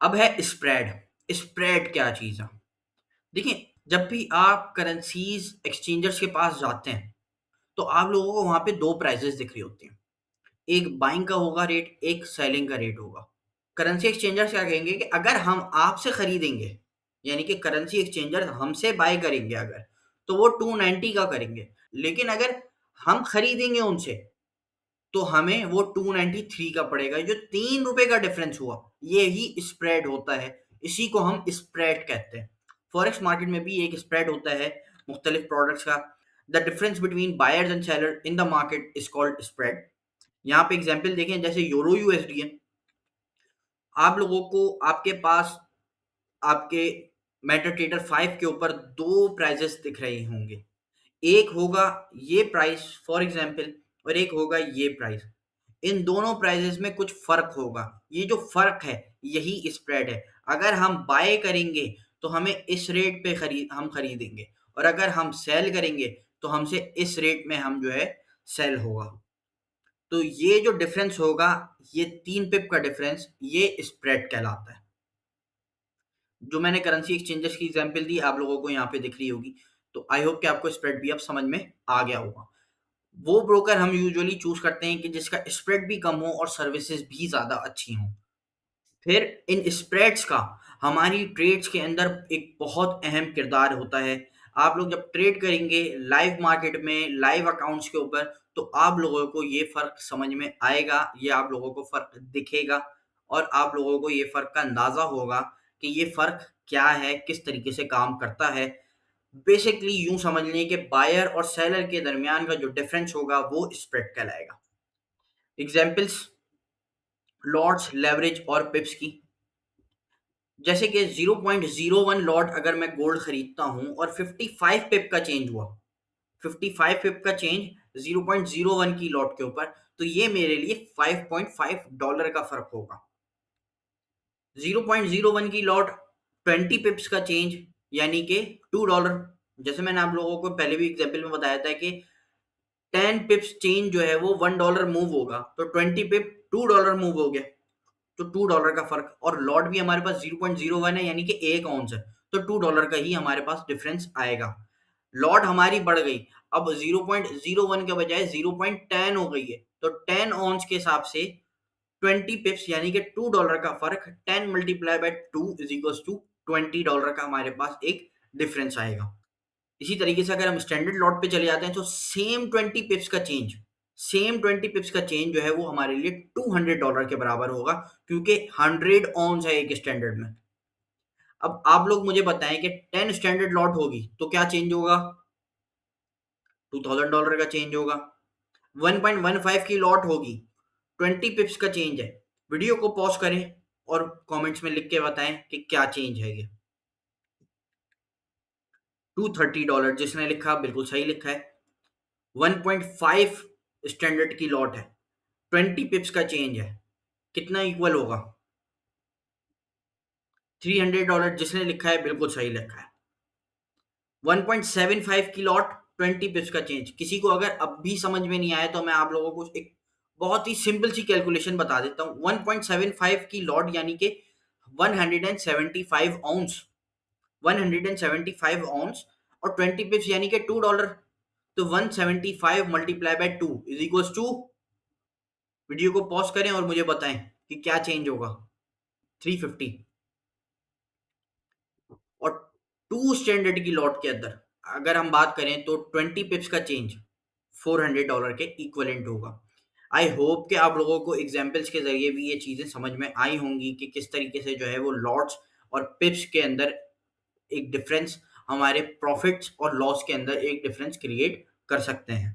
अब है spread. Spread क्या चीज़ है? देखिए, जब भी आप करेंसीज एक्सचेंजर्स के पास जाते हैं, तो आप लोगों को वहाँ पे 2 प्राइसेज़ दिख रही होती हैं। एक बाइंग का होगा रेट, एक सेलिंग का रेट होगा। करेंसी एक्सचेंजर्स क्या कहेंगे कि अगर हम आपसे खरीदेंगे, यानी कि करेंसी एक्सचेंजर हमसे बाय करेंगे अगर, तो वो 290 का करेंगे। लेकिन अगर हम खरीदेंगे उनसे, तो हमें वो 293 का पड़ेगा। जो ₹3 का डिफरेंस हुआ, ये ही स्प्रेड होता है। इसी को हम स्प्रेड कहते हैं। फॉरेक्स मार्केट में भी एक स्प्रेड होता है मुख्तलिफ प्रोडक्ट्स का। The difference between buyers and seller in the market is called spread. यहाँ पे एग्जांपल देखें, जैसे यूरो यूएसडी है। आप लोगों को आपके पास आपके मेटा ट्रेडर 5 के ऊपर 2 प्राइजेस दिख रहे होंगे। एक होगा ये प्राइस फॉर एग्जांपल, और एक होगा ये प्राइस। इन दोनों प्राइजेस में कुछ फ़र्क होगा। ये जो फ़र्क है, यही स्प्रेड है। अगर हम बाय करेंगे, तो हमें इस रेट पे खरीदेंगे, और अगर हम सेल करेंगे, तो हमसे इस रेट में हम जो है सेल होगा। तो ये जो डिफरेंस होगा, ये 3 पिप का डिफरेंस, ये स्प्रेड कहलाता है। जो मैंने करेंसी एक्सचेंजर्स की एग्जांपल दी, आप लोगों को यहाँ पे दिख रही होगी। तो आई होप कि आपको स्प्रेड भी अब समझ में आ गया होगा। वो ब्रोकर हम यूजुअली चूज़ करते हैं कि जिसका स्प्रेड भी कम हो और सर्विसेज भी ज़्यादा अच्छी हों। फिर इन स्प्रेड्स का हमारी ट्रेड्स के अंदर एक बहुत अहम किरदार होता है। आप लोग जब ट्रेड करेंगे लाइव मार्केट में, लाइव अकाउंट्स के ऊपर, तो आप लोगों को ये फ़र्क समझ में आएगा, ये आप लोगों को फ़र्क दिखेगा, और आप लोगों को ये फ़र्क का अंदाज़ा होगा कि ये फ़र्क क्या है, किस तरीके से काम करता है। बेसिकली यूँ समझ लें कि बायर और सेलर के दरमियान का जो डिफरेंस होगा, वो स्प्रेड कहलाएगा। एग्ज़ाम्पल्स लॉट्स, लेवरेज और पिप्स की। जैसे कि 0.01 लॉट अगर मैं गोल्ड खरीदता हूँ और 55 पिप का चेंज हुआ, 55 पिप का चेंज 0.01 की लॉट के ऊपर, तो ये मेरे लिए $5.5 का फ़र्क होगा। 0.01 की लॉट 20 पिप्स का चेंज, यानी कि $2। जैसे मैंने आप लोगों को पहले भी एग्ज़ाम्पल में बताया था कि 10 पिप्स चेंज जो है वो $1 मूव होगा, तो 20 पिप $2 मूव हो गया। तो $2 का फ़र्क, और लॉट भी हमारे पास 0.01 है, यानी कि 1 औंस है, तो $2 का ही हमारे पास डिफरेंस आएगा। लॉट हमारी बढ़ गई, अब 0.01 के बजाय 0.10 हो गई है, तो 10 औंस के हिसाब से 20 पिप्स, यानी कि $2 का फ़र्क, 10 multiply by 2 is equals to $20 का हमारे पास एक डिफरेंस आएगा। इसी तरीके से अगर हम स्टैंडर्ड लॉट पे चले जाते हैं, तो सेम 20 पिप्स का चेंज जो है वो हमारे लिए $200 के बराबर होगा, क्योंकि 100 ऑन्स है एक स्टैंडर्ड में। अब आप लोग मुझे बताएं कि 10 स्टैंडर्ड लॉट होगी तो क्या चेंज होगा? $2000 का चेंज होगा। 1.15 की लॉट होगी, 20 पिप्स का चेंज है। वीडियो को पॉज करें और कमेंट्स में लिख के बताएं कि क्या चेंज है ये। $230 जिसने लिखा बिल्कुल सही लिखा है। 1.5 स्टैंडर्ड की लॉट है, 20 पिप्स का चेंज है, कितना इक्वल होगा? $300 जिसने लिखा है बिल्कुल सही लिखा है। 1.75 की लॉट, 20 पिप्स का चेंज। किसी को अगर अब भी समझ में नहीं आया, तो मैं आप लोगों को एक बहुत ही सिंपल सी कैलकुलेशन बता देता हूँ। 1.75 की लॉट यानी कि 175 आउंस, 175 आउंस, और 20 पिप्स यानी कि $2। तो 175 multiply by 2 is equals to, video को पॉज करें और मुझे बताएं कि क्या चेंज होगा। 350। और 2 स्टैंडर्ड की लॉट के अंदर अगर हम बात करें, तो 20 पिप्स का चेंज $400 के इक्वलेंट होगा। आई होप कि आप लोगों को एग्जाम्पल्स के ज़रिए भी ये चीज़ें समझ में आई होंगी कि किस तरीके से जो है वो लॉट्स और पिप्स के अंदर एक डिफरेंस, हमारे प्रॉफिट्स और लॉस के अंदर एक डिफरेंस क्रिएट कर सकते हैं।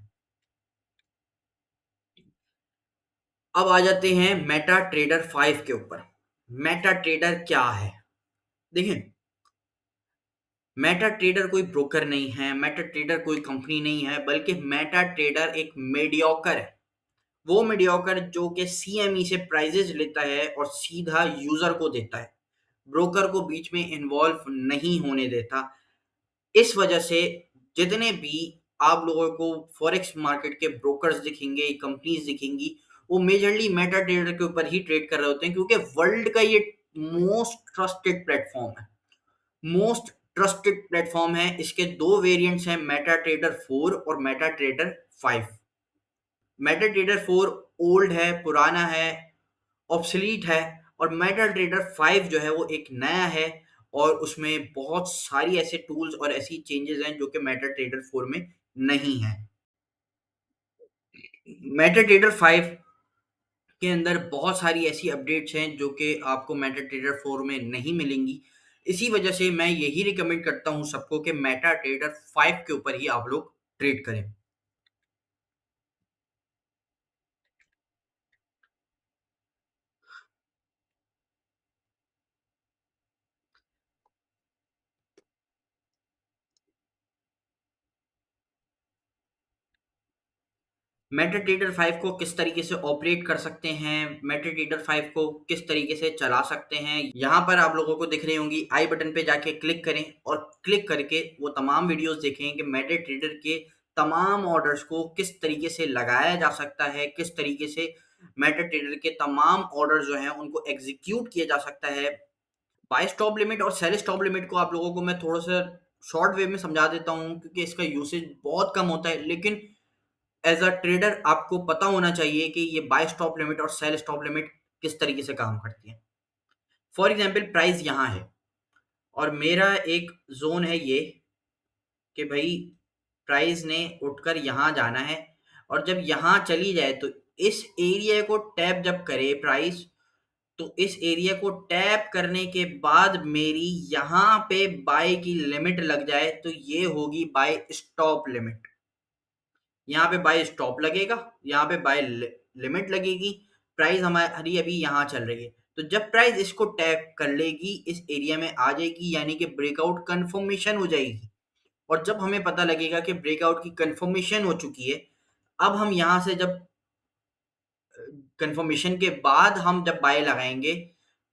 अब आ जाते हैं मेटा ट्रेडर 5 के ऊपर। मेटा ट्रेडर क्या है? देखिए, मेटा ट्रेडर कोई ब्रोकर नहीं है, मेटा ट्रेडर कोई कंपनी नहीं है, बल्कि मेटा ट्रेडर एक मीडियोकर है। वो मीडियोकर जो कि सीएमई से प्राइजेस लेता है और सीधा यूजर को देता है, ब्रोकर को बीच में इन्वॉल्व नहीं होने देता। इस वजह से जितने भी आप लोगों को फॉरेक्स मार्केट के ब्रोकर्स दिखेंगे, कंपनीज दिखेंगी, वो मेजरली मेटा ट्रेडर के ऊपर ही ट्रेड कर रहे होते हैं, क्योंकि वर्ल्ड का ये मोस्ट ट्रस्टेड प्लेटफॉर्म है। मोस्ट ट्रस्टेड प्लेटफॉर्म है। इसके दो वेरिएंट्स हैं, मेटा ट्रेडर 4 और Meta trader 5। Meta trader 4 old है, पुराना है, ऑब्सलीट है। और मेटा ट्रेडर 5 जो है वो एक नया है, और उसमें बहुत सारी ऐसे टूल्स और ऐसी चेंजेस हैं जो कि मेटा ट्रेडर 4 में नहीं है। मेटा ट्रेडर 5 के अंदर बहुत सारी ऐसी अपडेट्स हैं जो कि आपको मेटा ट्रेडर 4 में नहीं मिलेंगी। इसी वजह से मैं यही रिकमेंड करता हूँ सबको कि मेटा ट्रेडर 5 के ऊपर ही आप लोग ट्रेड करें। मेटाट्रेडर 5 को किस तरीके से ऑपरेट कर सकते हैं, मेटाट्रेडर 5 को किस तरीके से चला सकते हैं, यहाँ पर आप लोगों को दिख रही होंगी। आई बटन पे जाके क्लिक करें और क्लिक करके वो तमाम वीडियोस देखें कि मेटाट्रेडर के तमाम ऑर्डर्स को किस तरीके से लगाया जा सकता है, किस तरीके से मेटाट्रेडर के तमाम ऑर्डर जो हैं उनको एग्जीक्यूट किया जा सकता है। बाय स्टॉप लिमिट और सेल स्टॉप लिमिट को आप लोगों को मैं थोड़ा सा शॉर्ट वे में समझा देता हूँ, क्योंकि इसका यूसेज बहुत कम होता है, लेकिन एज अ ट्रेडर आपको पता होना चाहिए कि ये बाय स्टॉप लिमिट और सेल स्टॉप लिमिट किस तरीके से काम करती है। फॉर एग्जाम्पल प्राइस यहाँ है और मेरा एक जोन है ये, कि भाई प्राइस ने उठकर यहाँ जाना है, और जब यहाँ चली जाए तो इस एरिया को टैप जब करे प्राइस, तो इस एरिया को टैप करने के बाद मेरी यहाँ पे बाय की लिमिट लग जाए तो ये होगी बाय स्टॉप लिमिट। यहाँ पे बाय स्टॉप लगेगा, यहाँ पे बाय लिमिट लगेगी। प्राइस हमारी अभी यहाँ चल रही है, तो जब प्राइस इसको टैप कर लेगी इस एरिया में आ जाएगी, यानी कि ब्रेकआउट कंफर्मेशन हो जाएगी। और जब हमें पता लगेगा कि ब्रेकआउट की कंफर्मेशन हो चुकी है, अब हम यहाँ से जब कंफर्मेशन के बाद हम जब बाय लगाएंगे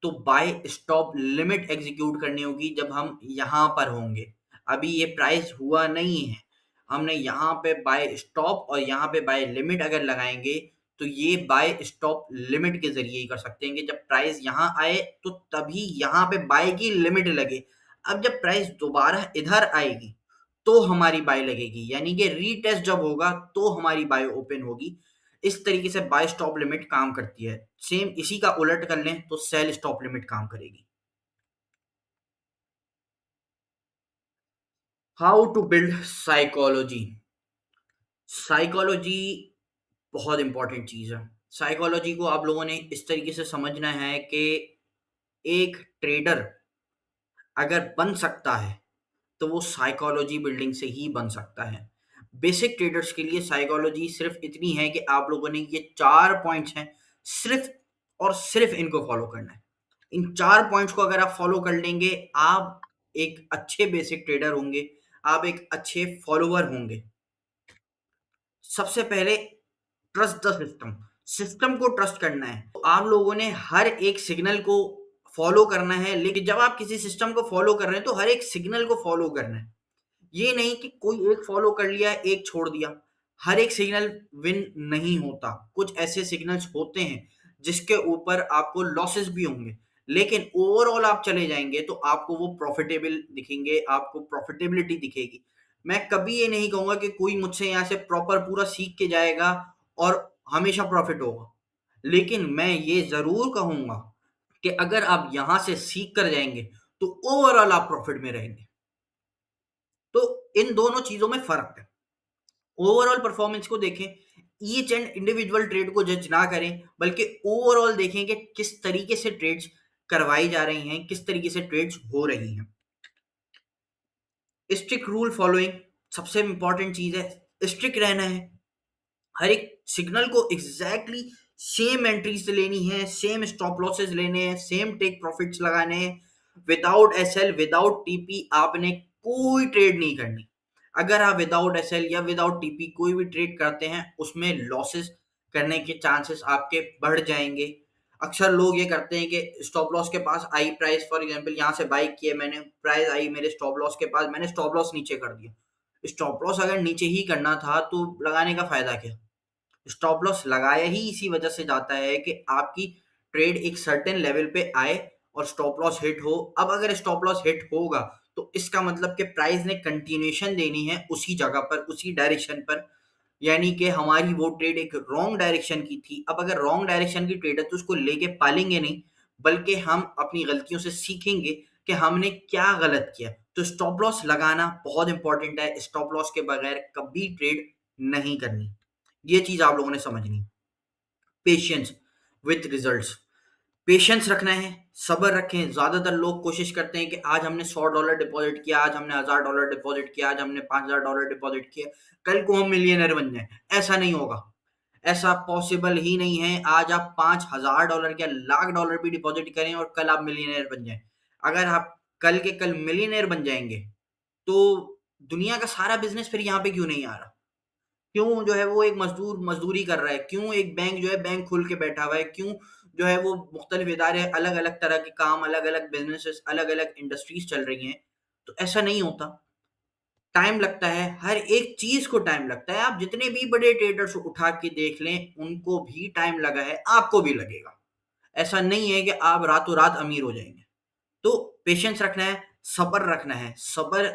तो बाय स्टॉप लिमिट एग्जीक्यूट करनी होगी जब हम यहाँ पर होंगे। अभी ये प्राइस हुआ नहीं है, हमने यहाँ पे बाय स्टॉप और यहाँ पे बाय लिमिट अगर लगाएंगे तो ये बाय स्टॉप लिमिट के जरिए ही कर सकते हैं कि जब प्राइस यहाँ आए तो तभी यहाँ पे बाय की लिमिट लगे। अब जब प्राइस दोबारा इधर आएगी तो हमारी बाय लगेगी, यानी कि रीटेस्ट जब होगा तो हमारी बाय ओपन होगी। इस तरीके से बाय स्टॉप लिमिट काम करती है। सेम इसी का उलट कर लें तो सेल स्टॉप लिमिट काम करेगी। How to build psychology. Psychology बहुत इंपॉर्टेंट चीज है। साइकोलॉजी को आप लोगों ने इस तरीके से समझना है कि एक ट्रेडर अगर बन सकता है तो वो साइकोलॉजी बिल्डिंग से ही बन सकता है। बेसिक ट्रेडर्स के लिए साइकोलॉजी सिर्फ इतनी है कि आप लोगों ने ये 4 पॉइंट्स हैं, सिर्फ और सिर्फ इनको फॉलो करना है। इन 4 पॉइंट्स को अगर आप फॉलो कर लेंगे, आप एक अच्छे बेसिक ट्रेडर होंगे, आप एक अच्छे फॉलोवर होंगे। सबसे पहले ट्रस्ट द सिस्टम। सिस्टम को ट्रस्ट करना है। तो आप लोगों ने हर एक सिग्नल को फॉलो करना है, लेकिन जब आप किसी सिस्टम को फॉलो कर रहे हैं तो हर एक सिग्नल को फॉलो करना है। ये नहीं कि कोई एक फॉलो कर लिया, एक छोड़ दिया। हर एक सिग्नल विन नहीं होता। कुछ ऐसे सिग्नल्स होते हैं जिसके ऊपर आपको लॉसेस भी होंगे, लेकिन ओवरऑल आप चले जाएंगे तो आपको वो प्रॉफिटेबल दिखेंगे, आपको प्रॉफिटेबिलिटी दिखेगी। मैं कभी ये नहीं कहूंगा कि कोई मुझसे यहाँ से प्रॉपर पूरा सीख के जाएगा और हमेशा प्रॉफिट होगा, लेकिन मैं ये जरूर कहूंगा कि अगर आप यहाँ से सीख कर जाएंगे तो ओवरऑल आप प्रॉफिट में रहेंगे। तो इन दोनों चीजों में फर्क है। ओवरऑल परफॉर्मेंस को देखें, ईच एंड इंडिविजुअल ट्रेड को जज ना करें, बल्कि ओवरऑल देखें कि किस तरीके से ट्रेड्स करवाई जा रही हैं, किस तरीके से ट्रेड्स हो रही हैं। स्ट्रिक्ट रूल फॉलोइंग सबसे इंपॉर्टेंट चीज है। स्ट्रिक्ट रहना है, हर एक सिग्नल को एग्जैक्टली सेम एंट्रीज लेनी है, सेम स्टॉप लॉसेस लेने हैं, सेम टेक प्रॉफिट्स लगाने हैं। विदाउट एसएल, विदाउट टीपी आपने कोई ट्रेड नहीं करनी। अगर आप विदाउट एसएल या विदाउट टीपी कोई भी ट्रेड करते हैं उसमें लॉसेस करने के चांसेस आपके बढ़ जाएंगे। अक्सर लोग ये करते हैं कि स्टॉप लॉस के पास आई प्राइस, फॉर एग्जांपल यहाँ से बाई किए मैंने, प्राइस आई मेरे स्टॉप लॉस के पास, मैंने स्टॉप लॉस नीचे कर दिया। स्टॉप लॉस अगर नीचे ही करना था तो लगाने का फायदा क्या। स्टॉप लॉस लगाया ही इसी वजह से जाता है कि आपकी ट्रेड एक सर्टेन लेवल पे आए और स्टॉप लॉस हिट हो। अब अगर स्टॉप लॉस हिट होगा तो इसका मतलब कि प्राइस ने कंटिन्यूएशन देनी है उसी जगह पर, उसी डायरेक्शन पर, यानी कि हमारी वो ट्रेड एक रॉन्ग डायरेक्शन की थी। अब अगर रॉन्ग डायरेक्शन की ट्रेड है तो उसको लेके पालेंगे नहीं, बल्कि हम अपनी गलतियों से सीखेंगे कि हमने क्या गलत किया। तो स्टॉप लॉस लगाना बहुत इंपॉर्टेंट है। स्टॉप लॉस के बगैर कभी ट्रेड नहीं करनी, ये चीज आप लोगों ने समझनी। पेशेंस विथ रिजल्ट्स, पेशेंस रखना है, सब्र रखें। ज्यादातर लोग कोशिश करते हैं कि आज हमने $100 डिपॉजिट किया, आज हमने $1000 डिपॉजिट किया, आज हमने $5000 डिपॉजिट किया, कल को हम मिलियनर बन जाए। ऐसा नहीं होगा, ऐसा पॉसिबल ही नहीं है। आज आप $5000 या $1,00,000 भी डिपॉजिट करें और कल आप मिलियनर बन जाएं। अगर आप कल के कल मिलियनर बन जाएंगे तो दुनिया का सारा बिजनेस फिर यहाँ पे क्यों नहीं आ रहा? क्यों जो है वो एक मजदूर मजदूरी कर रहा है? क्यों एक बैंक जो है बैंक खोल के बैठा हुआ है? क्यों जो है वो मुख्तलिफ इदारे, अलग अलग तरह के काम, अलग अलग बिजनेसेस, अलग अलग इंडस्ट्रीज चल रही हैं? तो ऐसा नहीं होता। टाइम लगता है, हर एक चीज को टाइम लगता है। आप जितने भी बड़े ट्रेडर्स उठा के देख लें, उनको भी टाइम लगा है, आपको भी लगेगा। ऐसा नहीं है कि आप रातों रात अमीर हो जाएंगे। तो पेशेंस रखना है, सब्र रखना है। सब्र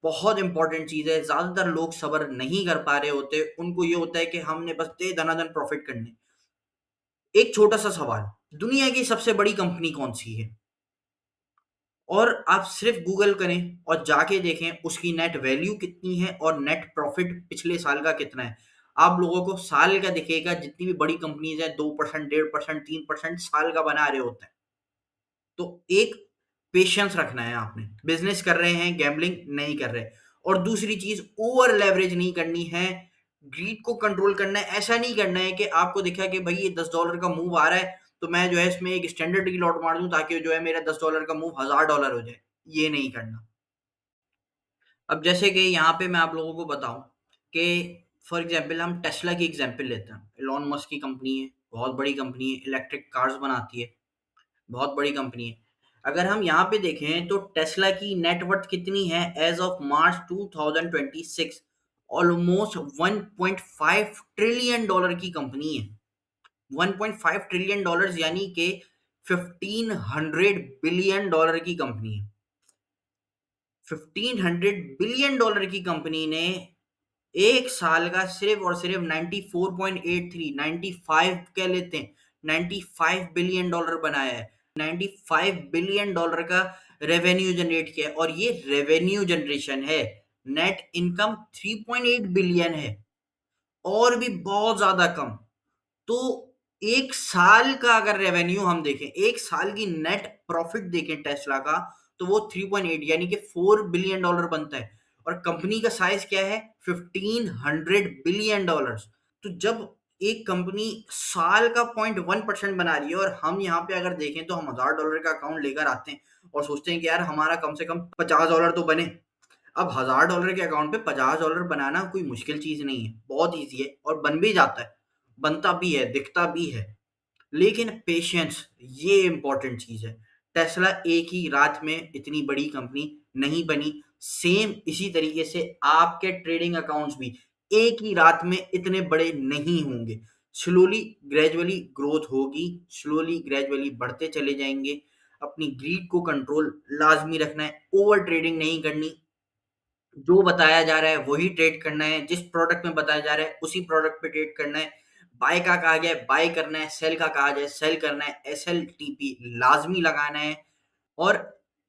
बहुत इंपॉर्टेंट चीज है। ज्यादातर लोग सब्र नहीं कर पा रहे होते, उनको ये होता है कि हमने बस दे दनादन प्रॉफिट करने। एक छोटा सा सवाल, दुनिया की सबसे बड़ी कंपनी कौन सी है? और आप सिर्फ गूगल करें और जाके देखें उसकी नेट वैल्यू कितनी है और नेट प्रॉफिट पिछले साल का कितना है। आप लोगों को साल का दिखेगा। जितनी भी बड़ी कंपनीज है 2%, 1.5%, 3% साल का बना रहे होते हैं। तो एक पेशेंस रखना है आपने। बिजनेस कर रहे हैं, गैम्बलिंग नहीं कर रहे। और दूसरी चीज, ओवर लेवरेज नहीं करनी है, ग्रीड को कंट्रोल करना है। ऐसा नहीं करना है कि आपको दिखा कि भाई ये $10 का मूव आ रहा है तो मैं जो है इसमें एक स्टैंडर्ड की लॉट मार दूं ताकि जो है मेरा $10 का मूव $1000 हो जाए। ये नहीं करना। अब जैसे कि यहाँ पे मैं आप लोगों को बताऊं कि फॉर एग्जाम्पल हम टेस्ला की एग्जाम्पल लेते हैं। एलॉन मस्क की कंपनी है, बहुत बड़ी कंपनी है, इलेक्ट्रिक कार्स बनाती है, बहुत बड़ी कंपनी है। अगर हम यहाँ पे देखें तो टेस्ला की नेटवर्थ कितनी है as of March 2026? Almost $1.5 trillion की कंपनी है। $1.5 ट्रिलियन यानी कि $1500 बिलियन की कंपनी है। $1500 बिलियन की कंपनी ने एक साल का सिर्फ और सिर्फ 94.83, 95 कह लेते हैं, $95 बिलियन बनाया है। $95 बिलियन का रेवेन्यू जनरेट किया है। और ये रेवेन्यू जनरेशन है, नेट इनकम 3.8 बिलियन है, और भी बहुत ज्यादा कम। तो एक साल का अगर रेवेन्यू हम देखें, एक साल की नेट प्रॉफिट देखें टेस्ला का, तो वो 3.8 यानी कि $4 बिलियन बनता है। और कंपनी का साइज क्या है? $1500 बिलियन। तो जब एक कंपनी साल का 0.1% बना रही है, और हम यहाँ पे अगर देखें तो हम $1000 का अकाउंट लेकर आते हैं और सोचते हैं कि यार हमारा कम से कम $50 तो बने। अब $1000 के अकाउंट पे $50 बनाना कोई मुश्किल चीज नहीं है, बहुत ईजी है और बन भी जाता है, बनता भी है, दिखता भी है। लेकिन पेशेंस, ये इंपॉर्टेंट चीज है। टेस्ला एक ही रात में इतनी बड़ी कंपनी नहीं बनी। सेम इसी तरीके से आपके ट्रेडिंग अकाउंट्स भी एक ही रात में इतने बड़े नहीं होंगे। स्लोली ग्रेजुअली ग्रोथ होगी, स्लोली ग्रेजुअली बढ़ते चले जाएंगे। अपनी ग्रीड को कंट्रोल लाजमी रखना है, ओवर ट्रेडिंग नहीं करनी। जो बताया जा रहा है वही ट्रेड करना है, जिस प्रोडक्ट में बताया जा रहा है उसी प्रोडक्ट पे ट्रेड करना है। बाय का कहा गया है बाय करना है, सेल का कहा जाए सेल करना है, SLTP लाजमी लगाना है। और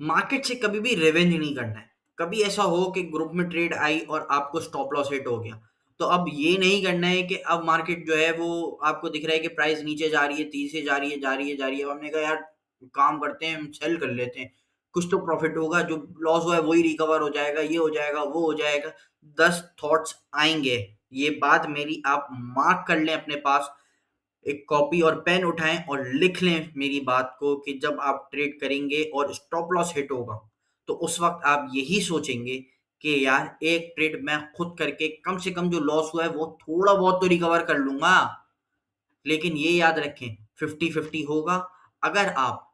मार्केट से कभी भी रिवेंज नहीं करना है। कभी ऐसा हो कि ग्रुप में ट्रेड आई और आपको स्टॉप लॉस हिट हो गया, तो अब ये नहीं करना है कि अब मार्केट जो है वो आपको दिख रहा है कि प्राइस नीचे जा रही है, तेजी से जा रही है, जा रही है, जा रही है। अब हमने कहा यार काम करते हैं, हम सेल कर लेते हैं, कुछ तो प्रॉफिट होगा, जो लॉस हुआ है वही रिकवर हो जाएगा, ये हो जाएगा, वो हो जाएगा। 10 थॉट्स आएंगे। ये बात मेरी आप मार्क कर लें अपने पास, एक कॉपी और पेन उठाएं और लिख लें मेरी बात को, कि जब आप ट्रेड करेंगे और स्टॉप लॉस हिट होगा तो उस वक्त आप यही सोचेंगे कि यार एक ट्रेड मैं खुद करके कम से कम जो लॉस हुआ है वो थोड़ा बहुत तो रिकवर कर लूंगा। लेकिन ये याद रखें, 50-50 होगा। अगर आप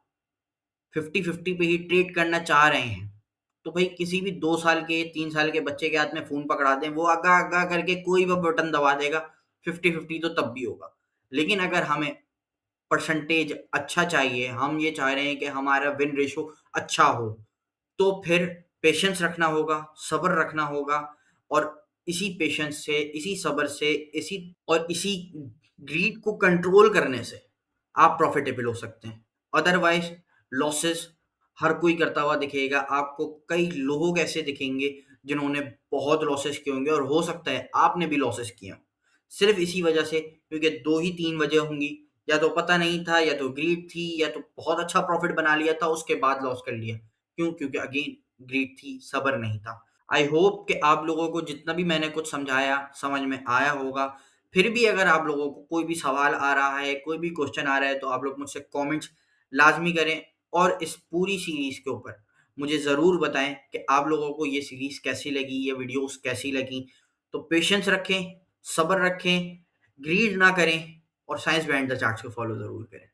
50-50 पे ही ट्रेड करना चाह रहे हैं तो भाई किसी भी 2 साल के 3 साल के बच्चे के हाथ में फोन पकड़ा दें, वो आगा आगा करके कोई भी बटन दबा देगा, 50-50 तो तब भी होगा। लेकिन अगर हमें परसेंटेज अच्छा चाहिए, हम ये चाह रहे हैं कि हमारा विन रेशियो अच्छा हो, तो फिर पेशेंस रखना होगा, सब्र रखना होगा और इसी पेशेंस से, इसी सब्र से, इसी ग्रीड को कंट्रोल करने से आप प्रॉफिटेबल हो सकते हैं। अदरवाइज़ लॉसेस हर कोई करता हुआ दिखेगा, आपको कई लोग ऐसे दिखेंगे जिन्होंने बहुत लॉसेस किए होंगे और हो सकता है आपने भी लॉसेस किए हों। सिर्फ़ इसी वजह से क्योंकि 2 ही 3 वजह होंगी, या तो पता नहीं था, या तो ग्रीड थी, या तो बहुत अच्छा प्रॉफिट बना लिया था, उसके बाद लॉस कर लिया। क्यों? क्योंकि अगेन ग्रीड थी, सब्र नहीं था। आई होप कि आप लोगों को जितना भी मैंने कुछ समझाया, समझ में आया होगा। फिर भी अगर आप लोगों को कोई भी सवाल आ रहा है, कोई भी क्वेश्चन आ रहा है, तो आप लोग मुझसे कमेंट्स लाज़मी करें और इस पूरी सीरीज़ के ऊपर मुझे ज़रूर बताएँ कि आप लोगों को ये सीरीज़ कैसी लगी, ये वीडियोज़ कैसी लगी। तो पेशेंस रखें, सब्र रखें, ग्रीड ना करें और साइंस बिहाइंड द चार्ट्स को फ़ॉलो ज़रूर करें।